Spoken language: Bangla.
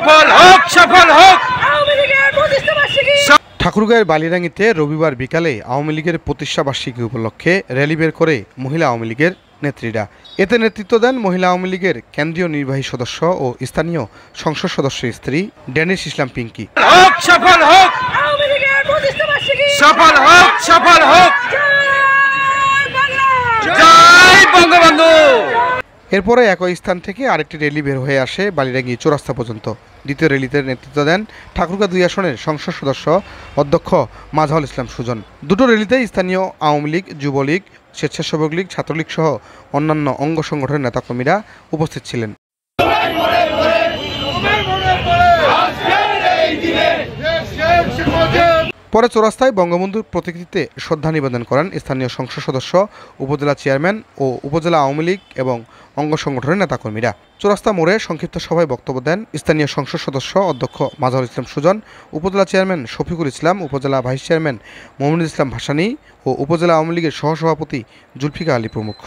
সফল হোক, সফল হোক। ঠাকুরগাঁয়ের বালিরাঙ্গিতে রবিবার বিকালে আওয়ামী লীগের প্রতিষ্ঠাবার্ষিকী উপলক্ষে র্যালি বের করে মহিলা আওয়ামী লীগের নেত্রীরা। এতে নেতৃত্ব দেন মহিলা আওয়ামী লীগের কেন্দ্রীয় নির্বাহী সদস্য ও স্থানীয় সংসদ সদস্যের স্ত্রী ড্যানিশ ইসলাম পিঙ্কি। সফল হোক, সফল হোক, সফল হোক। জয় বঙ্গবন্ধু। এরপরে একই স্থান থেকে আরেকটি র্যালি বের হয়ে আসে বালিরাঙ্গি চৌরাস্তা পর্যন্ত। দ্বিতীয় র্যালিতে নেতৃত্ব দেন ঠাকুরগাঁ 2 আসনের সংসদ সদস্য অধ্যক্ষ মাঝহারুল ইসলাম সুজন। দুটো র্যালিতে স্থানীয় আওয়ামী লীগ, যুবলীগ, স্বেচ্ছাসেবক লীগ, ছাত্রলীগ সহ অন্যান্য অঙ্গ সংগঠনের নেতাকর্মীরা উপস্থিত ছিলেন। পরে চৌরাস্তায় বঙ্গবন্ধুর প্রতিকৃতিতে শ্রদ্ধা নিবেদন করেন স্থানীয় সংসদ সদস্য, উপজেলা চেয়ারম্যান ও উপজেলা আওয়ামী লীগ এবং অঙ্গ সংগঠনের নেতাকর্মীরা। চৌরাস্তা মোড়ে সংক্ষিপ্ত সভায় বক্তব্য দেন স্থানীয় সংসদ সদস্য অধ্যক্ষ মাঝহারুল ইসলাম সুজন, উপজেলা চেয়ারম্যান শফিকুল ইসলাম, উপজেলা ভাইস চেয়ারম্যান মোহাম্মদ ইসলাম ভাসানী ও উপজেলা আওয়ামী লীগের সহসভাপতি জুলফিকার আলী প্রমুখ।